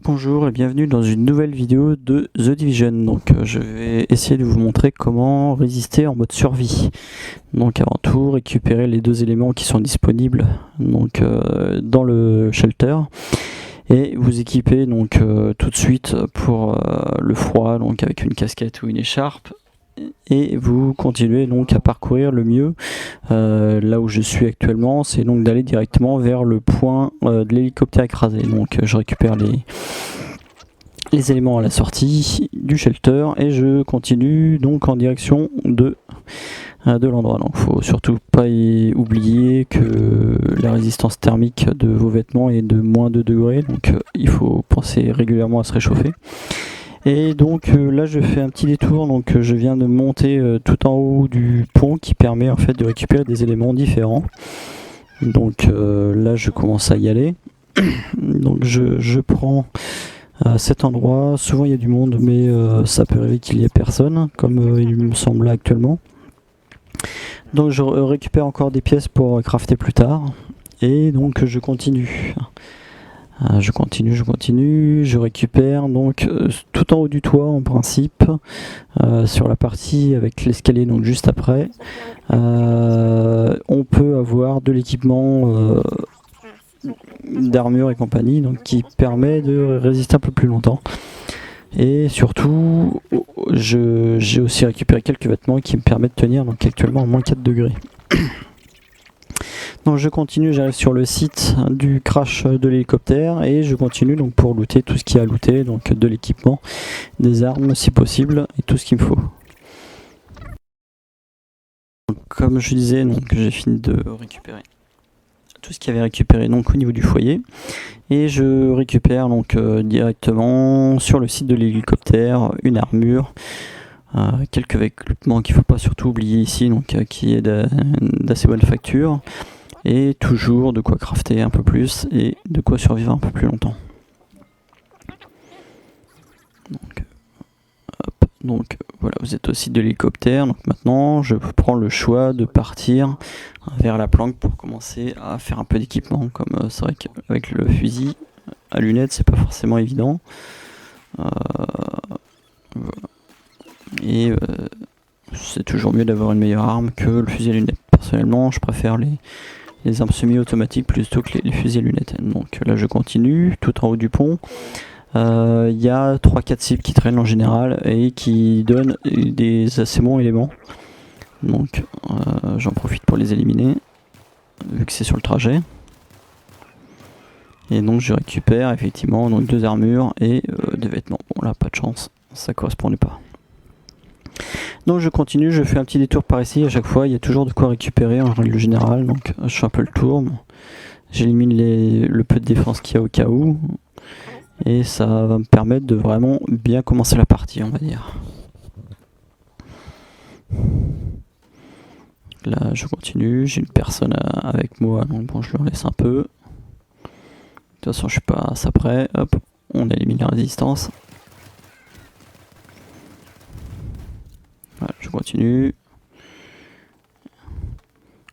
Bonjour et bienvenue dans une nouvelle vidéo de The Division. Donc je vais essayer de vous montrer comment résister en mode survie. Donc avant tout, récupérer les deux éléments qui sont disponibles donc, dans le shelter. Et vous équiper donc tout de suite pour le froid, donc avec une casquette ou une écharpe. Et vous continuez donc à parcourir le mieux. Là où je suis actuellement, c'est donc d'aller directement vers le point de l'hélicoptère écrasé. Donc je récupère les éléments à la sortie du shelter et je continue donc en direction de l'endroit. Donc faut surtout pas oublier que la résistance thermique de vos vêtements est de moins 2 degrés, donc il faut penser régulièrement à se réchauffer. Et donc là je fais un petit détour, donc je viens de monter tout en haut du pont qui permet en fait de récupérer des éléments différents. Donc là je commence à y aller. Donc je prends cet endroit, souvent il y a du monde mais ça peut arriver qu'il n'y ait personne comme il me semble là actuellement. Donc je récupère encore des pièces pour crafter plus tard et donc je continue. Je récupère donc tout en haut du toit en principe, sur la partie avec l'escalier donc juste après, on peut avoir de l'équipement d'armure et compagnie donc qui permet de résister un peu plus longtemps. Et surtout, j'ai aussi récupéré quelques vêtements qui me permettent de tenir donc actuellement à moins 4 degrés. Donc je continue, j'arrive sur le site du crash de l'hélicoptère et je continue donc pour looter tout ce qu'il y a à looter, donc de l'équipement, des armes si possible et tout ce qu'il me faut. Donc, comme je disais, donc j'ai fini de récupérer tout ce qu'il y avait récupéré donc au niveau du foyer et je récupère donc directement sur le site de l'hélicoptère une armure, quelques vêtements qu'il ne faut pas surtout oublier ici, donc qui est d'assez bonne facture. Et toujours de quoi crafter un peu plus et de quoi survivre un peu plus longtemps. Donc voilà, vous êtes au site de l'hélicoptère. Donc maintenant, je prends le choix de partir vers la planque pour commencer à faire un peu d'équipement. Comme c'est vrai qu'avec le fusil à lunettes, c'est pas forcément évident. Et c'est toujours mieux d'avoir une meilleure arme que le fusil à lunettes. Personnellement, je préfère les armes semi-automatiques plutôt que les fusils à lunettes. Donc là je continue tout en haut du pont. Il y a 3-4 cibles qui traînent en général et qui donnent des assez bons éléments. Donc j'en profite pour les éliminer vu que c'est sur le trajet. Et donc je récupère effectivement donc 2 armures et des vêtements. Bon là pas de chance, ça correspondait pas. Donc je continue, je fais un petit détour par ici, à chaque fois il y a toujours de quoi récupérer en règle générale, donc je fais un peu le tour, j'élimine le peu de défense qu'il y a au cas où, et ça va me permettre de vraiment bien commencer la partie, on va dire. Là je continue, j'ai une personne avec moi, donc bon je leur laisse un peu. De toute façon je suis pas assez près, hop, on élimine la résistance. Voilà, je continue.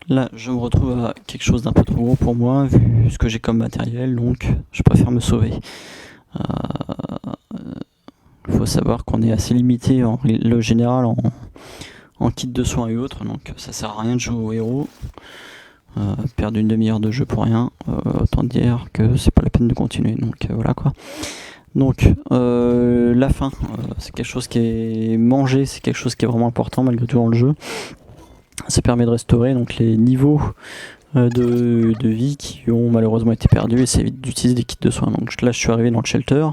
Là, je me retrouve à quelque chose d'un peu trop gros pour moi, vu ce que j'ai comme matériel, donc je préfère me sauver. Il faut savoir qu'on est assez limité en le général en kit de soins et autres, donc ça sert à rien de jouer au héros. Perdre une demi-heure de jeu pour rien, autant dire que c'est pas la peine de continuer, donc voilà quoi. Donc la faim, c'est quelque chose qui est mangé, c'est quelque chose qui est vraiment important malgré tout dans le jeu. Ça permet de restaurer donc les niveaux de vie qui ont malheureusement été perdus et ça évite d'utiliser des kits de soins. Donc là je suis arrivé dans le shelter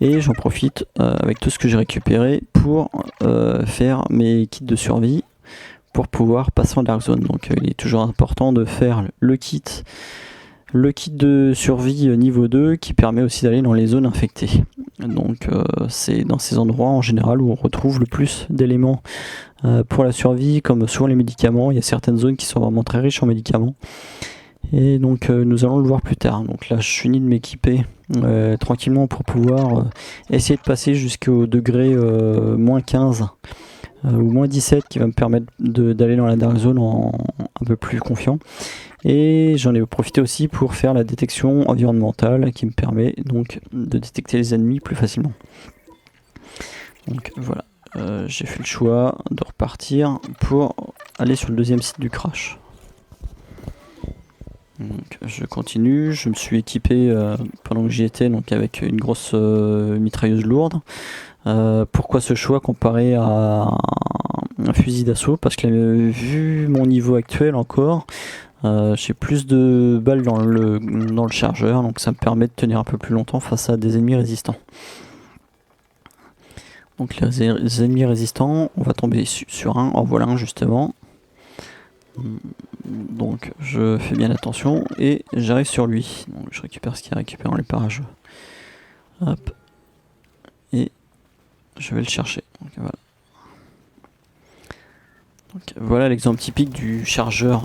et j'en profite avec tout ce que j'ai récupéré pour faire mes kits de survie pour pouvoir passer en dark zone. Donc il est toujours important de faire le kit de survie niveau 2 qui permet aussi d'aller dans les zones infectées. Donc c'est dans ces endroits en général où on retrouve le plus d'éléments pour la survie, comme souvent les médicaments. Il y a certaines zones qui sont vraiment très riches en médicaments. Et donc nous allons le voir plus tard. Donc là je finis de m'équiper tranquillement pour pouvoir essayer de passer jusqu'au degré moins 15 ou moins 17 qui va me permettre d'aller dans la Dark Zone un peu plus confiant. Et j'en ai profité aussi pour faire la détection environnementale qui me permet donc de détecter les ennemis plus facilement. Donc voilà, j'ai fait le choix de repartir pour aller sur le deuxième site du crash. Donc, je continue, je me suis équipé pendant que j'y étais donc avec une grosse mitrailleuse lourde. Pourquoi ce choix comparé à un fusil d'assaut? Parce que vu mon niveau actuel encore, j'ai plus de balles dans le chargeur, donc ça me permet de tenir un peu plus longtemps face à des ennemis résistants. Donc les ennemis résistants, on va tomber sur un, en voilà un justement. Donc je fais bien attention et j'arrive sur lui. Donc je récupère ce qu'il y a récupéré dans les parages. Hop. Et je vais le chercher. Donc voilà. Donc voilà l'exemple typique du chargeur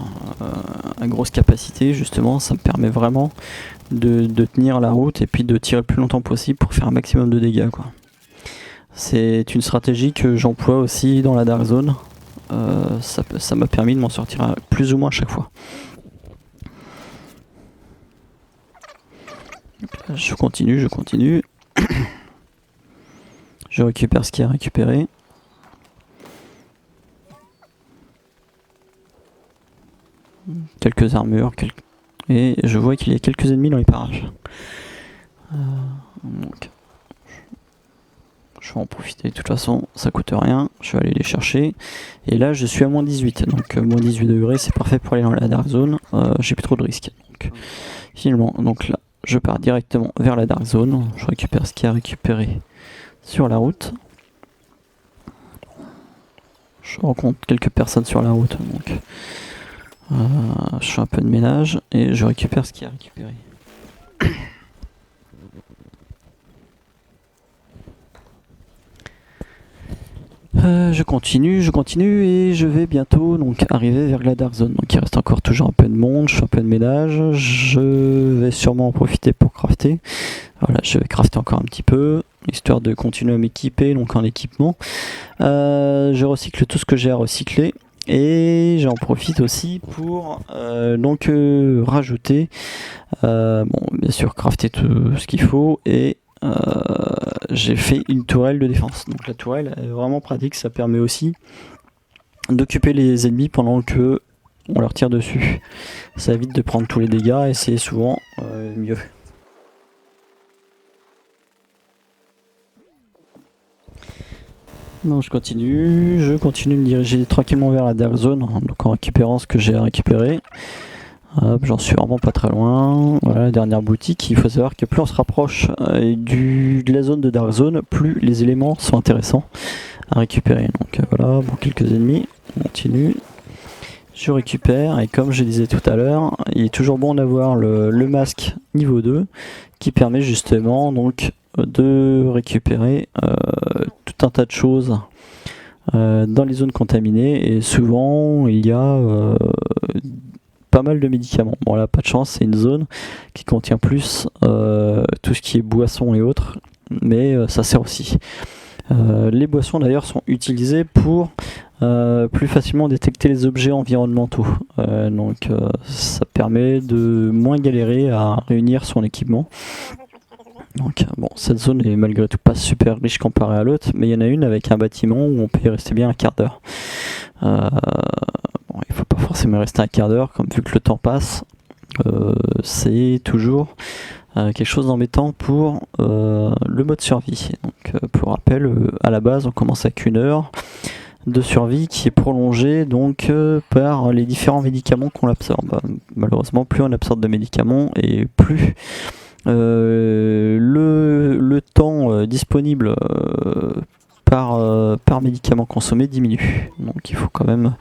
à grosse capacité. Justement, ça me permet vraiment de tenir la route et puis de tirer le plus longtemps possible pour faire un maximum de dégâts, quoi. C'est une stratégie que j'emploie aussi dans la Dark Zone. Ça m'a permis de m'en sortir plus ou moins à chaque fois. Là, je continue. Je récupère ce qu'il y a récupéré. Quelques armures, et je vois qu'il y a quelques ennemis dans les parages. Donc, je vais en profiter, de toute façon ça coûte rien, je vais aller les chercher. Et là je suis à moins 18, donc moins 18 degrés c'est parfait pour aller dans la Dark Zone, j'ai plus trop de risques. Donc, finalement, donc là je pars directement vers la Dark Zone, je récupère ce qu'il y a récupéré sur la route. Je rencontre quelques personnes sur la route, donc je fais un peu de ménage et je récupère ce qu'il y a récupéré. Je continue et je vais bientôt donc arriver vers la Dark Zone. Donc il reste encore toujours un peu de monde, je fais un peu de ménage, je vais sûrement en profiter pour crafter. Voilà, je vais crafter encore un petit peu, histoire de continuer à m'équiper, donc en équipement. Je recycle tout ce que j'ai à recycler. Et j'en profite aussi pour rajouter, bien sûr crafter tout ce qu'il faut, et j'ai fait une tourelle de défense. Donc la tourelle est vraiment pratique, ça permet aussi d'occuper les ennemis pendant que on leur tire dessus. Ça évite de prendre tous les dégâts et c'est souvent mieux. Non, je continue de me diriger tranquillement vers la Dark Zone, donc en récupérant ce que j'ai à récupérer. Hop, j'en suis vraiment pas très loin. Voilà la dernière boutique. Il faut savoir que plus on se rapproche de la zone de Dark Zone, plus les éléments sont intéressants à récupérer. Donc voilà, bon, quelques ennemis. On continue. Je récupère, et comme je disais tout à l'heure, il est toujours bon d'avoir le masque niveau 2 qui permet justement donc de récupérer tout un tas de choses dans les zones contaminées, et souvent il y a pas mal de médicaments. Bon là pas de chance, c'est une zone qui contient plus tout ce qui est boissons et autres, mais ça sert aussi. Les boissons d'ailleurs sont utilisées pour plus facilement détecter les objets environnementaux, donc ça permet de moins galérer à réunir son équipement. Donc bon, cette zone est malgré tout pas super riche comparée à l'autre, mais il y en a une avec un bâtiment où on peut y rester bien un quart d'heure. Bon, il faut pas forcément rester un quart d'heure, comme vu que le temps passe, c'est toujours quelque chose d'embêtant pour le mode survie. Donc pour rappel, à la base on commence avec 1 heure de survie qui est prolongée donc par les différents médicaments qu'on absorbe. Malheureusement, plus on absorbe de médicaments et plus le temps disponible par médicament consommé diminue. Donc il faut quand même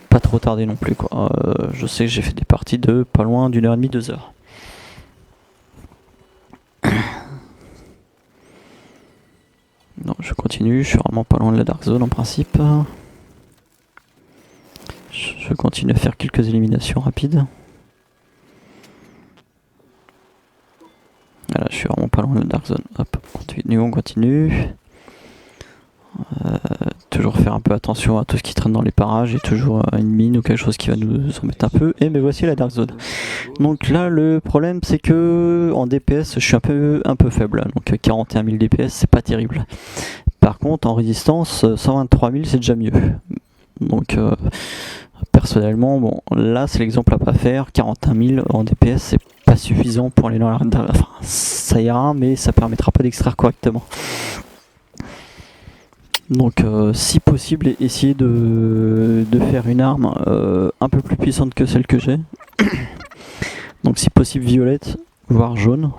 pas trop tarder non plus, quoi. Je sais que j'ai fait des parties de pas loin d'1h30, 2 heures. Non, je continue, je suis vraiment pas loin de la Dark Zone en principe. Je continue à faire quelques éliminations rapides. Voilà, je suis vraiment pas loin de la Dark Zone. Hop, on continue. toujours faire un peu attention à tout ce qui traîne dans les parages. Il y a toujours une mine ou quelque chose qui va nous embêter un peu. Et mais voici la Dark Zone. Donc là, le problème, c'est que en DPS, je suis un peu faible. Donc 41 000 DPS, c'est pas terrible. Par contre, en résistance, 123 000, c'est déjà mieux. Donc personnellement, bon, là, c'est l'exemple à pas faire. 41 000 en DPS, c'est pas suffisant pour aller dans la... Enfin, ça ira, mais ça permettra pas d'extraire correctement. Donc si possible, essayer de faire une arme un peu plus puissante que celle que j'ai. Donc si possible violette, voire jaune.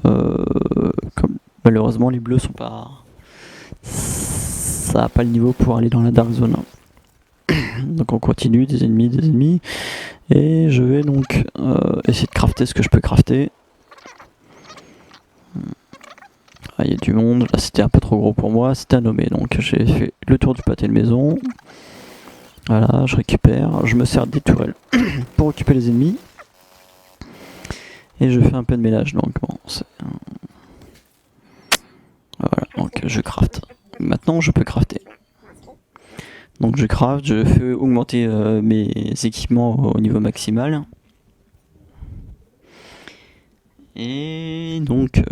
Comme malheureusement les bleus sont pas... Ça n'a pas le niveau pour aller dans la dark zone. Donc on continue, des ennemis. Et je vais donc essayer de crafter ce que je peux crafter. Il y a du monde, là c'était un peu trop gros pour moi, c'était à nommer, donc j'ai fait le tour du pâté de maison. Voilà, je récupère, je me sers des tourelles pour occuper les ennemis. Et je fais un peu de ménage, donc bon, c'est... Voilà, donc je crafte. Maintenant je peux crafter. Donc je craft, je fais augmenter mes équipements au niveau maximal. Et donc,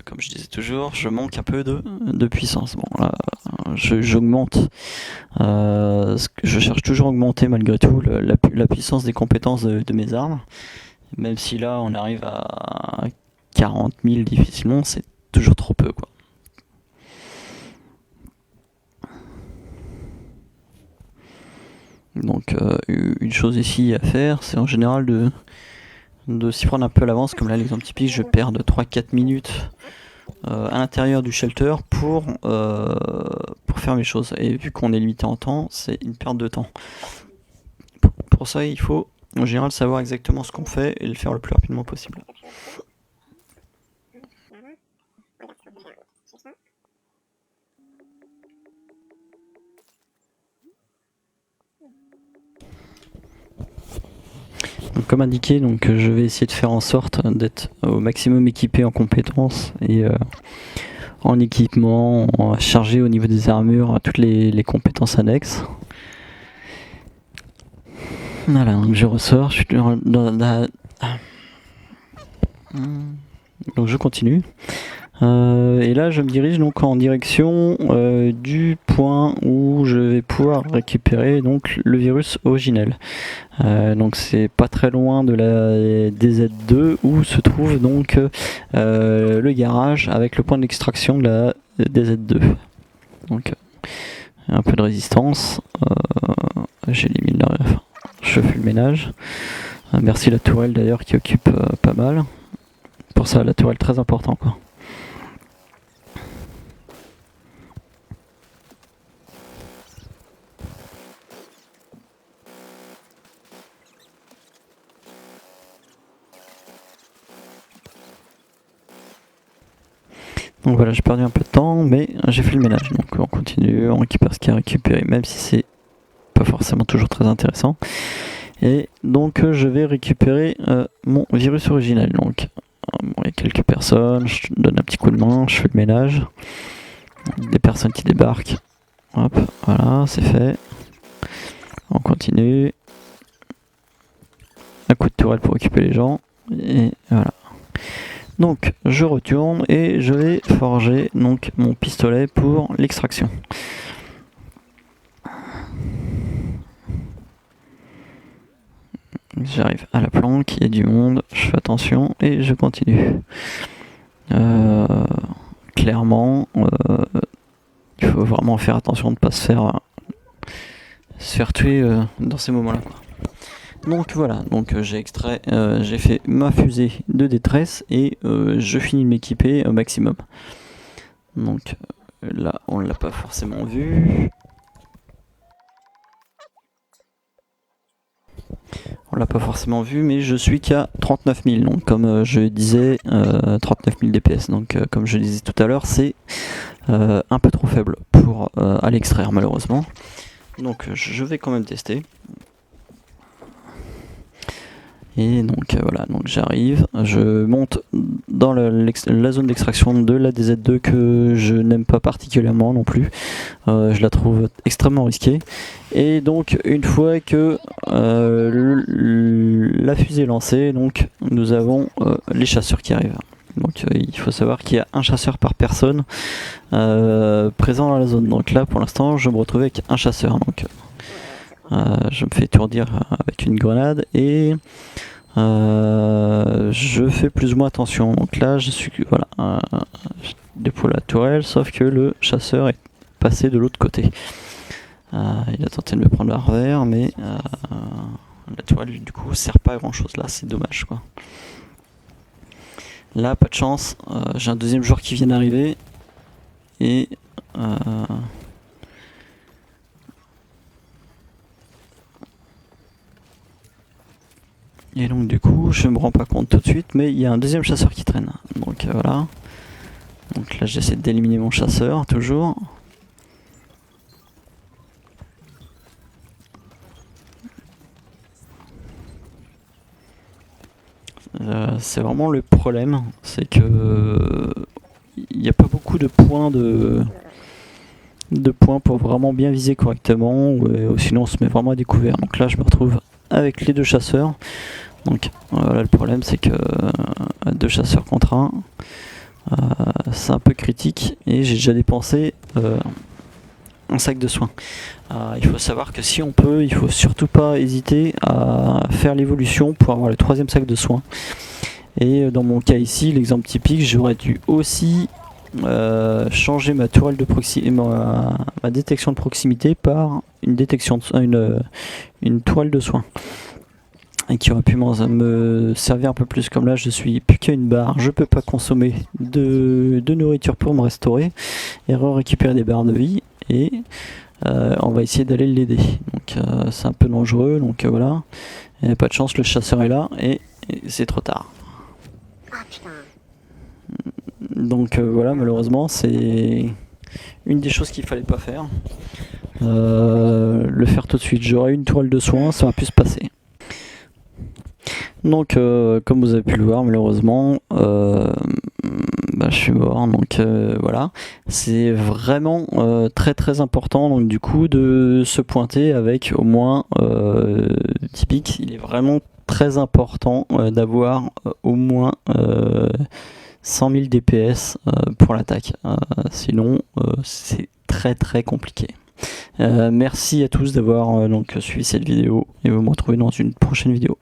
comme je disais toujours, je manque un peu de puissance. Bon, là, j'augmente. Je cherche toujours à augmenter malgré tout la puissance des compétences de mes armes. Même si là, on arrive à 40 000 difficilement, c'est toujours trop peu, quoi. Donc, une chose ici à faire, c'est en général de s'y prendre un peu à l'avance, comme là l'exemple typique, je perds de 3-4 minutes à l'intérieur du shelter pour faire mes choses. Et vu qu'on est limité en temps, c'est une perte de temps. Pour ça, il faut en général savoir exactement ce qu'on fait et le faire le plus rapidement possible. Donc, comme indiqué, donc, je vais essayer de faire en sorte d'être au maximum équipé en compétences et en équipement, chargé au niveau des armures, toutes les compétences annexes. Voilà, donc je ressors, je suis donc je continue. Et là je me dirige donc en direction du point où je vais pouvoir récupérer donc le virus originel. Donc c'est pas très loin de la DZ2 où se trouve donc le garage avec le point d'extraction de la DZ2. Donc un peu de résistance. J'élimine la... Enfin, je fais le ménage. Merci la tourelle d'ailleurs qui occupe pas mal. Pour ça la tourelle très important, quoi. Donc voilà, j'ai perdu un peu de temps, mais j'ai fait le ménage. Donc on continue, on récupère ce qu'il y a récupéré, même si c'est pas forcément toujours très intéressant. Et donc je vais récupérer mon virus originel. Donc bon, il y a quelques personnes, je donne un petit coup de main, je fais le ménage. Des personnes qui débarquent. Hop, voilà, c'est fait. On continue. Un coup de tourelle pour occuper les gens. Et voilà. Donc je retourne et je vais forger donc mon pistolet pour l'extraction. J'arrive à la planque, il y a du monde, je fais attention et je continue. Clairement, il faut vraiment faire attention de ne pas se faire tuer dans ces moments-là, quoi. Donc voilà, donc j'ai fait ma fusée de détresse et je finis de m'équiper au maximum. Donc là, on l'a pas forcément vu. On l'a pas forcément vu, mais je suis qu'à 39 000. Donc comme je disais, 39 000 DPS. Donc comme je disais tout à l'heure, c'est un peu trop faible pour aller extraire malheureusement. Donc je vais quand même tester. Et donc voilà, donc j'arrive, je monte dans la zone d'extraction de la DZ2 que je n'aime pas particulièrement non plus. Je la trouve extrêmement risquée. Et donc une fois que la fusée est lancée, donc nous avons les chasseurs qui arrivent. Donc il faut savoir qu'il y a un chasseur par personne présent dans la zone. Donc là pour l'instant je me retrouve avec un chasseur. Donc je me fais étourdir avec une grenade et je fais plus ou moins attention. Donc là je suis voilà, je déploie la tourelle, sauf que le chasseur est passé de l'autre côté. Il a tenté de me prendre à revers, mais la tourelle du coup sert pas à grand chose là, c'est dommage quoi. Là pas de chance, j'ai un deuxième joueur qui vient d'arriver et donc du coup je me rends pas compte tout de suite, mais il y a un deuxième chasseur qui traîne. Donc voilà. Donc là j'essaie d'éliminer mon chasseur toujours. C'est vraiment le problème, c'est que il n'y a pas beaucoup de points pour vraiment bien viser correctement, ou sinon on se met vraiment à découvert. Donc là je me retrouve avec les deux chasseurs. Donc voilà, le problème c'est que deux chasseurs contre un, c'est un peu critique et j'ai déjà dépensé un sac de soins. Il faut savoir que si on peut, il faut surtout pas hésiter à faire l'évolution pour avoir le troisième sac de soins. Et dans mon cas ici, l'exemple typique, j'aurais dû aussi changer ma tourelle de proximité, ma détection de proximité par une détection une toile de soins, et qui aurait pu me servir un peu plus. Comme là je suis plus qu'à une barre, je peux pas consommer de nourriture pour me restaurer et récupérer des barres de vie, et on va essayer d'aller l'aider. Donc c'est un peu dangereux, donc voilà, et pas de chance, le chasseur est là et c'est trop tard. Donc voilà, malheureusement c'est une des choses qu'il fallait pas faire, le faire tout de suite. J'aurais eu une toile de soins, ça aurait pu se passer. Donc comme vous avez pu le voir, malheureusement je suis mort. Donc voilà, c'est vraiment très très important donc du coup de se pointer avec au moins typique. Il est vraiment très important d'avoir au moins 100 000 DPS pour l'attaque, sinon c'est très très compliqué. Merci à tous d'avoir donc suivi cette vidéo et vous me retrouvez dans une prochaine vidéo.